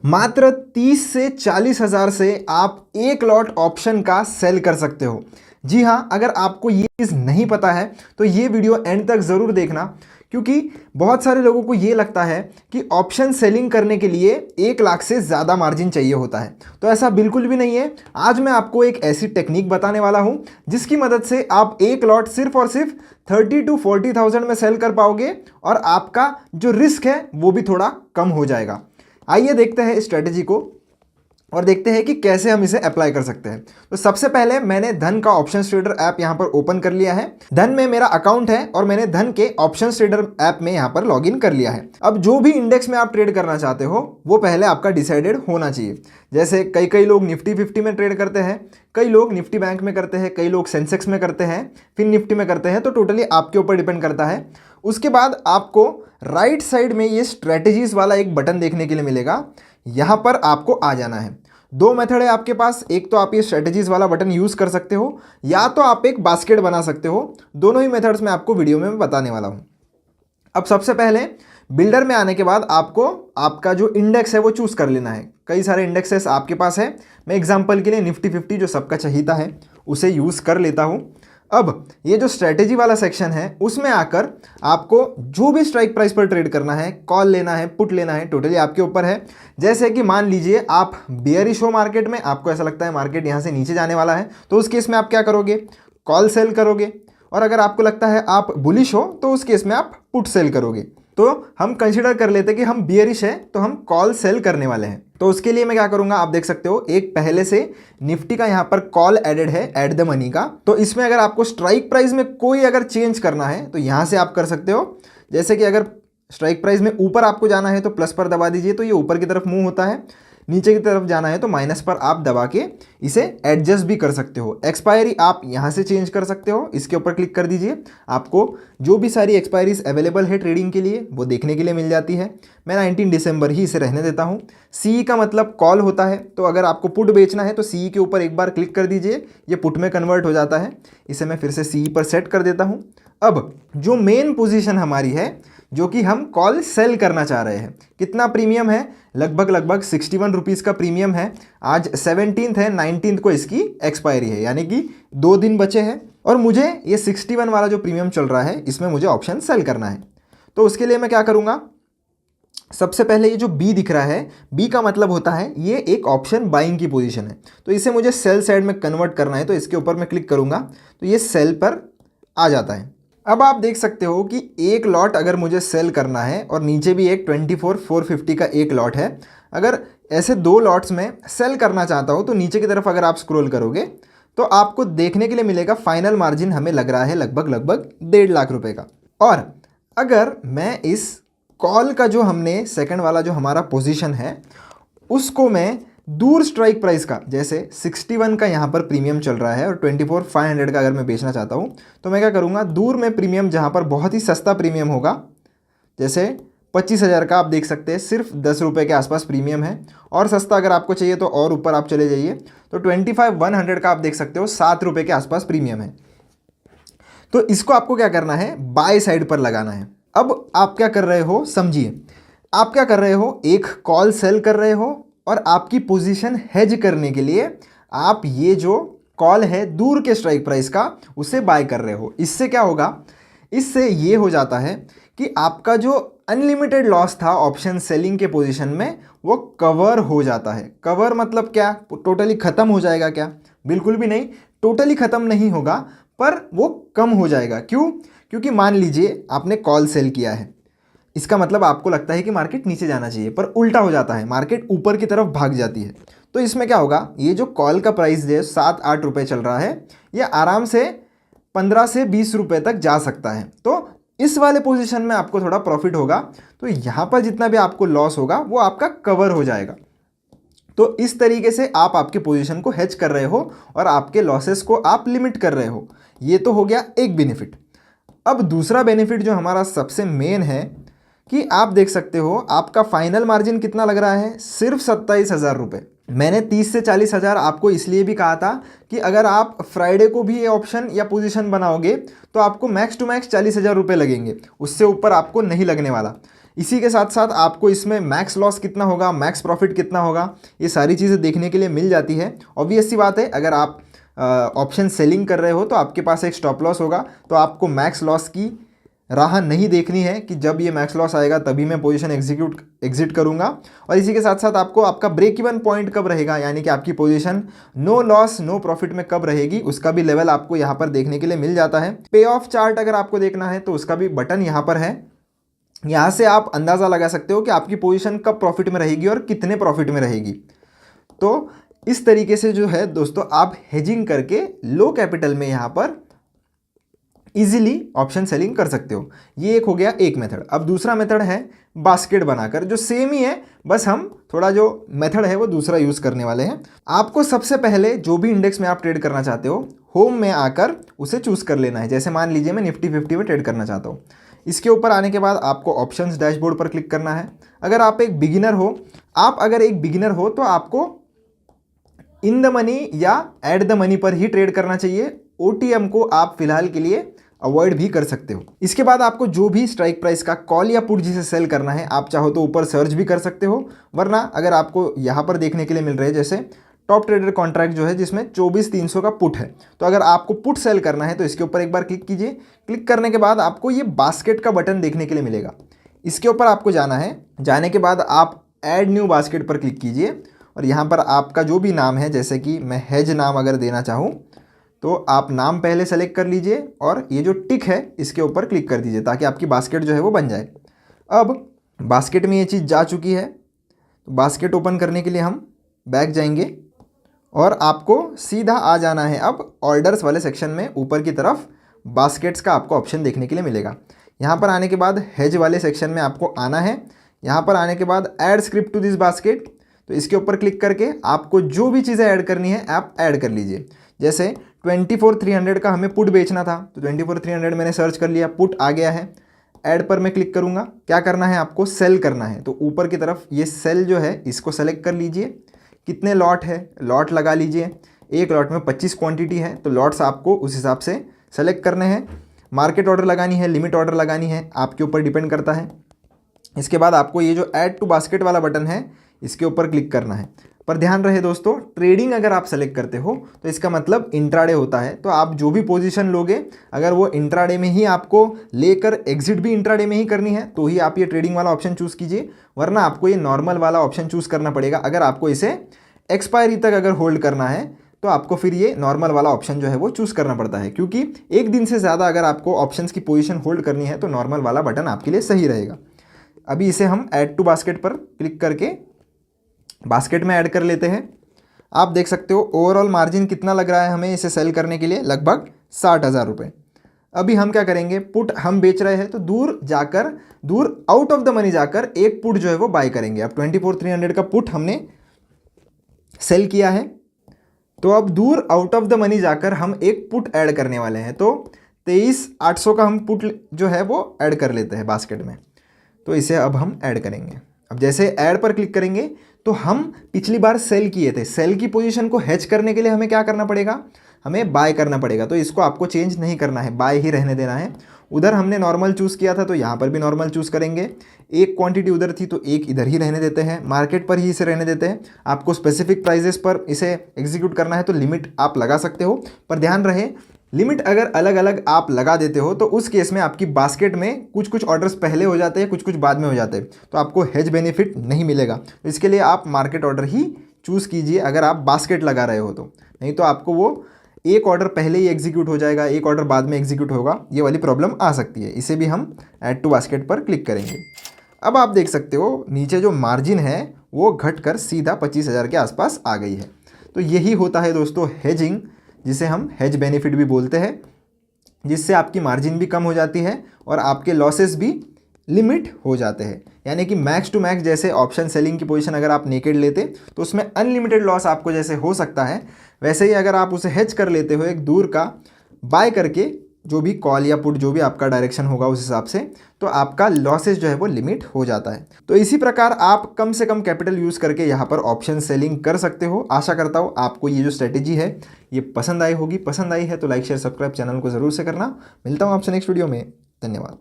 मात्र 30 से 40 हज़ार से आप एक लॉट ऑप्शन का सेल कर सकते हो। जी हाँ, अगर आपको ये चीज़ नहीं पता है तो ये वीडियो एंड तक ज़रूर देखना, क्योंकि बहुत सारे लोगों को ये लगता है कि ऑप्शन सेलिंग करने के लिए 1 लाख से ज़्यादा मार्जिन चाहिए होता है। तो ऐसा बिल्कुल भी नहीं है। आज मैं आपको एक ऐसी टेक्निक बताने वाला हूँ जिसकी मदद से आप एक लॉट सिर्फ और सिर्फ 30 to 40,000 में सेल कर पाओगे और आपका जो रिस्क है वो भी थोड़ा कम हो जाएगा। आइए देखते हैं स्ट्रेटेजी को और देखते हैं कि कैसे हम इसे अप्लाई कर सकते हैं। तो सबसे पहले मैंने धन का ऑप्शन ट्रेडर ऐप यहाँ पर ओपन कर लिया है। धन में मेरा अकाउंट है और मैंने धन के ऑप्शन ट्रेडर ऐप में यहाँ पर लॉगिन कर लिया है। अब जो भी इंडेक्स में आप ट्रेड करना चाहते हो वो पहले आपका डिसाइडेड होना चाहिए। जैसे कई लोग निफ्टी 50 में ट्रेड करते हैं, कई लोग निफ्टी बैंक में करते हैं, कई लोग सेंसेक्स में करते हैं, फिर निफ्टी में करते हैं। तो टोटली आपके ऊपर डिपेंड करता है। उसके बाद आपको राइट साइड में ये स्ट्रेटेजीज वाला एक बटन देखने के लिए मिलेगा। यहाँ पर आपको आ जाना है। 2 मेथड है आपके पास। एक तो आप ये स्ट्रेटेजीज वाला बटन यूज़ कर सकते हो, या तो आप एक बास्केट बना सकते हो। दोनों ही मेथड्स में आपको वीडियो में बताने वाला हूँ। अब सबसे पहले बिल्डर में आने के बाद आपको आपका जो इंडेक्स है वो चूज़ कर लेना है। कई सारे इंडेक्सेस आपके पास है। मैं एग्जांपल के लिए निफ्टी 50 जो सबका चहीता है उसे यूज़ कर लेता हूँ। अब ये जो स्ट्रेटेजी वाला सेक्शन है उसमें आकर आपको जो भी स्ट्राइक प्राइस पर ट्रेड करना है, कॉल लेना है, पुट लेना है, टोटली आपके ऊपर है। जैसे कि मान लीजिए आप बेयरिश हो मार्केट में, आपको ऐसा लगता है मार्केट यहाँ से नीचे जाने वाला है, तो उस केस में आप क्या करोगे? कॉल सेल करोगे। और अगर आपको लगता है आप बुलिश हो तो उस केस में आप पुट सेल करोगे। तो हम कंसिडर कर लेते हैं कि हम बियरिश है तो हम कॉल सेल करने वाले हैं। तो उसके लिए मैं क्या करूंगा, आप देख सकते हो एक पहले से निफ्टी का यहाँ पर कॉल एडेड है, एड द मनी का। तो इसमें अगर आपको स्ट्राइक प्राइस में कोई अगर चेंज करना है तो यहाँ से आप कर सकते हो। जैसे कि अगर स्ट्राइक प्राइस में ऊपर आपको जाना है तो प्लस पर दबा दीजिए, तो ये ऊपर की तरफ मूव होता है। नीचे की तरफ जाना है तो माइनस पर आप दबा के इसे एडजस्ट भी कर सकते हो। एक्सपायरी आप यहाँ से चेंज कर सकते हो, इसके ऊपर क्लिक कर दीजिए। आपको जो भी सारी एक्सपायरीज अवेलेबल है ट्रेडिंग के लिए वो देखने के लिए मिल जाती है। मैं 19 दिसंबर ही इसे रहने देता हूँ। सी का मतलब कॉल होता है, तो अगर आपको पुट बेचना है तो सी के ऊपर एक बार क्लिक कर दीजिए, ये पुट में कन्वर्ट हो जाता है। इसे मैं फिर से सी पर सेट कर देता हूँ। अब जो मेन पोजीशन हमारी है, जो कि हम कॉल सेल करना चाह रहे हैं, कितना प्रीमियम है? लगभग 61 रुपीज़ का प्रीमियम है। आज 17th है, 19th को इसकी एक्सपायरी है, यानी कि 2 दिन बचे हैं और मुझे ये 61 वाला जो प्रीमियम चल रहा है इसमें मुझे ऑप्शन सेल करना है। तो उसके लिए मैं क्या करूँगा, सबसे पहले ये जो बी दिख रहा है, बी का मतलब होता है ये एक ऑप्शन बाइंग की पोजीशन है, तो इसे मुझे सेल साइड में कन्वर्ट करना है। तो इसके ऊपर मैं क्लिक करूँगा तो ये सेल पर आ जाता है। अब आप देख सकते हो कि एक लॉट अगर मुझे सेल करना है और नीचे भी एक 24,450 का एक लॉट है, अगर ऐसे 2 लॉट्स में सेल करना चाहता हो तो नीचे की तरफ अगर आप स्क्रॉल करोगे तो आपको देखने के लिए मिलेगा फाइनल मार्जिन हमें लग रहा है लगभग 1.5 लाख रुपए का। और अगर मैं इस कॉल का जो हमने सेकंड वाला जो हमारा पोजीशन है उसको मैं दूर स्ट्राइक प्राइस का, जैसे 61 का यहाँ पर प्रीमियम चल रहा है और 24,500 का अगर मैं बेचना चाहता हूँ तो मैं क्या करूँगा, दूर में प्रीमियम जहाँ पर बहुत ही सस्ता प्रीमियम होगा, जैसे 25,000 का आप देख सकते हैं सिर्फ 10 रुपये के आसपास प्रीमियम है। और सस्ता अगर आपको चाहिए तो और ऊपर आप चले जाइए तो 25,100 का आप देख सकते हो 7 रुपये के आसपास प्रीमियम है। तो इसको आपको क्या करना है, बाय साइड पर लगाना है। अब आप क्या कर रहे हो, समझिए, आप क्या कर रहे हो, एक कॉल सेल कर रहे हो और आपकी पोजीशन हेज करने के लिए आप ये जो कॉल है दूर के स्ट्राइक प्राइस का उसे बाय कर रहे हो। इससे क्या होगा, इससे ये हो जाता है कि आपका जो अनलिमिटेड लॉस था ऑप्शन सेलिंग के पोजीशन में वो कवर हो जाता है। कवर मतलब क्या, टोटली ख़त्म हो जाएगा क्या? बिल्कुल भी नहीं, टोटली ख़त्म नहीं होगा, पर वो कम हो जाएगा। क्यों? क्योंकि मान लीजिए आपने कॉल सेल किया है, इसका मतलब आपको लगता है कि मार्केट नीचे जाना चाहिए, पर उल्टा हो जाता है, मार्केट ऊपर की तरफ भाग जाती है। तो इसमें क्या होगा, ये जो कॉल का प्राइस है 7-8 रुपये चल रहा है, ये आराम से 15 से 20 रुपये तक जा सकता है। तो इस वाले पोजीशन में आपको थोड़ा प्रॉफिट होगा, तो यहाँ पर जितना भी आपको लॉस होगा वो आपका कवर हो जाएगा। तो इस तरीके से आप आपके पोजीशन को हेज कर रहे हो और आपके लॉसेस को आप लिमिट कर रहे हो। ये तो हो गया एक बेनिफिट। अब दूसरा बेनिफिट जो हमारा सबसे मेन है कि आप देख सकते हो आपका फाइनल मार्जिन कितना लग रहा है, सिर्फ 27,000 रुपये। मैंने 30 से 40,000 आपको इसलिए भी कहा था कि अगर आप फ्राइडे को भी ये ऑप्शन या पोजीशन बनाओगे तो आपको मैक्स टू मैक्स 40,000 रुपये लगेंगे, उससे ऊपर आपको नहीं लगने वाला। इसी के साथ साथ आपको इसमें मैक्स लॉस कितना होगा, मैक्स प्रॉफिट कितना होगा, ये सारी चीज़ें देखने के लिए मिल जाती है। ऑब्वियस सी बात है, अगर आप ऑप्शन सेलिंग कर रहे हो तो आपके पास एक स्टॉप लॉस होगा, तो आपको मैक्स लॉस की राह नहीं देखनी है कि जब ये मैक्स लॉस आएगा तभी मैं पोजीशन एग्जिट करूंगा। और इसी के साथ साथ आपको आपका ब्रेक इवन पॉइंट कब रहेगा, यानी कि आपकी position no loss no profit में कब रहेगी, उसका भी लेवल आपको यहाँ पर देखने के लिए मिल जाता है। पे ऑफ चार्ट अगर आपको देखना है तो उसका भी बटन यहाँ पर है। यहाँ से आप अंदाज़ा लगा सकते हो कि आपकी पोजीशन कब प्रॉफिट में रहेगी और कितने प्रॉफिट में रहेगी। तो इस तरीके से जो है दोस्तों आप हेजिंग करके लो कैपिटल में यहाँ पर इजीली ऑप्शन सेलिंग कर सकते हो। ये एक हो गया एक मेथड। अब दूसरा मेथड है बास्केट बनाकर, जो सेम ही है, बस हम थोड़ा जो मेथड है वो दूसरा यूज़ करने वाले हैं। आपको सबसे पहले जो भी इंडेक्स में आप ट्रेड करना चाहते हो, होम में आकर उसे चूज़ कर लेना है। जैसे मान लीजिए मैं निफ्टी 50 में ट्रेड करना चाहता हूँ। इसके ऊपर आने के बाद आपको ऑप्शंस डैशबोर्ड पर क्लिक करना है। अगर आप एक बिगिनर हो तो आपको इन द मनी या एट द मनी पर ही ट्रेड करना चाहिए। OTM को आप फिलहाल के लिए अवॉइड भी कर सकते हो। इसके बाद आपको जो भी स्ट्राइक प्राइस का कॉल या पुट जिसे सेल करना है, आप चाहो तो ऊपर सर्च भी कर सकते हो, वरना अगर आपको यहाँ पर देखने के लिए मिल रहे हैं जैसे टॉप ट्रेडर कॉन्ट्रैक्ट जो है जिसमें 24,300 का पुट है, तो अगर आपको पुट सेल करना है तो इसके ऊपर एक बार क्लिक कीजिए। क्लिक करने के बाद आपको ये बास्केट का बटन देखने के लिए मिलेगा, इसके ऊपर आपको जाना है। जाने के बाद आप ऐड न्यू बास्केट पर क्लिक कीजिए और यहाँ पर आपका जो भी नाम है, जैसे कि मैं हेज नाम अगर देना चाहूँ तो आप नाम पहले सेलेक्ट कर लीजिए और ये जो टिक है इसके ऊपर क्लिक कर दीजिए ताकि आपकी बास्केट जो है वो बन जाए। अब बास्केट में ये चीज़ जा चुकी है, तो बास्केट ओपन करने के लिए हम बैक जाएंगे और आपको सीधा आ जाना है अब ऑर्डर्स वाले सेक्शन में। ऊपर की तरफ बास्केट्स का आपको ऑप्शन देखने के लिए मिलेगा। यहाँ पर आने के बाद हेज वाले सेक्शन में आपको आना है। यहाँ पर आने के बाद add script to this basket, तो इसके ऊपर क्लिक करके आपको जो भी चीज़ें ऐड करनी है आप ऐड कर लीजिए। जैसे 24,300 का हमें पुट बेचना था, तो 24,300 मैंने सर्च कर लिया, पुट आ गया है। ऐड पर मैं क्लिक करूँगा। क्या करना है, आपको सेल करना है, तो ऊपर की तरफ ये सेल जो है इसको सेलेक्ट कर लीजिए। कितने लॉट है, लॉट लगा लीजिए। एक लॉट में 25 क्वांटिटी है, तो लॉट्स आपको उस हिसाब से सेलेक्ट करने हैं। मार्केट ऑर्डर लगानी है, लिमिट ऑर्डर लगानी है, आपके ऊपर डिपेंड करता है। इसके बाद आपको ये जो ऐड टू बास्केट वाला बटन है इसके ऊपर क्लिक करना है। पर ध्यान रहे दोस्तों, ट्रेडिंग अगर आप सेलेक्ट करते हो तो इसका मतलब इंट्राडे होता है, तो आप जो भी पोजीशन लोगे अगर वो इंट्राडे में ही आपको लेकर एग्जिट भी इंट्राडे में ही करनी है तो ही आप ये ट्रेडिंग वाला ऑप्शन चूज़ कीजिए, वरना आपको ये नॉर्मल वाला ऑप्शन चूज़ करना पड़ेगा। अगर आपको इसे एक्सपायरी तक अगर होल्ड करना है तो आपको फिर ये नॉर्मल वाला ऑप्शन जो है वो चूज़ करना पड़ता है, क्योंकि एक दिन से ज़्यादा अगर आपको ऑप्शंस की पोजीशन होल्ड करनी है तो नॉर्मल वाला बटन आपके लिए सही रहेगा। अभी इसे हम ऐड टू बास्केट पर क्लिक करके बास्केट में ऐड कर लेते हैं। आप देख सकते हो ओवरऑल मार्जिन कितना लग रहा है हमें इसे सेल करने के लिए, लगभग 60,000 रुपये। अभी हम क्या करेंगे, पुट हम बेच रहे हैं तो दूर आउट ऑफ द मनी जाकर एक पुट जो है वो बाय करेंगे। अब 24,300 का पुट हमने सेल किया है, तो अब दूर आउट ऑफ द मनी जाकर हम एक पुट ऐड करने वाले हैं। तो 23,800 का हम पुट जो है वो ऐड कर लेते हैं बास्केट में, तो इसे अब हम ऐड करेंगे। अब जैसे ऐड पर क्लिक करेंगे तो हम पिछली बार सेल किए थे, सेल की पोजीशन को हेज करने के लिए हमें क्या करना पड़ेगा, हमें बाय करना पड़ेगा। तो इसको आपको चेंज नहीं करना है, बाय ही रहने देना है। उधर हमने नॉर्मल चूज़ किया था तो यहाँ पर भी नॉर्मल चूज़ करेंगे। एक क्वांटिटी उधर थी तो एक इधर ही रहने देते हैं, मार्केट पर ही इसे रहने देते हैं। आपको स्पेसिफिक प्राइजेस पर इसे एग्जीक्यूट करना है तो लिमिट आप लगा सकते हो, पर ध्यान रहे लिमिट अगर अलग अलग आप लगा देते हो तो उस केस में आपकी बास्केट में कुछ कुछ ऑर्डर्स पहले हो जाते हैं, कुछ कुछ बाद में हो जाते हैं, तो आपको हेज बेनिफिट नहीं मिलेगा। तो इसके लिए आप मार्केट ऑर्डर ही चूज़ कीजिए अगर आप बास्केट लगा रहे हो तो, नहीं तो आपको वो एक ऑर्डर पहले ही एग्जीक्यूट हो जाएगा, एक ऑर्डर बाद में एग्जीक्यूट होगा, ये वाली प्रॉब्लम आ सकती है। इसे भी हम ऐड टू बास्केट पर क्लिक करेंगे। अब आप देख सकते हो नीचे जो मार्जिन है वो घटकर सीधा 25,000 के आसपास आ गई है। तो यही होता है दोस्तों हेजिंग, जिसे हम हेज बेनिफिट भी बोलते हैं, जिससे आपकी मार्जिन भी कम हो जाती है और आपके लॉसेस भी लिमिट हो जाते हैं। यानी कि मैक्स टू मैक्स, जैसे ऑप्शन सेलिंग की पोजीशन अगर आप नेकेड लेते तो उसमें अनलिमिटेड लॉस आपको जैसे हो सकता है, वैसे ही अगर आप उसे हेज कर लेते हो एक दूर का बाय करके, जो भी कॉल या पुट जो भी आपका डायरेक्शन होगा उस हिसाब से, तो आपका लॉसेस जो है वो लिमिट हो जाता है। तो इसी प्रकार आप कम से कम कैपिटल यूज़ करके यहाँ पर ऑप्शन सेलिंग कर सकते हो। आशा करता हूँ आपको ये जो स्ट्रेटेजी है ये पसंद आई होगी। पसंद आई है तो लाइक शेयर सब्सक्राइब चैनल को ज़रूर से करना। मिलता हूँ आपसे नेक्स्ट वीडियो में। धन्यवाद।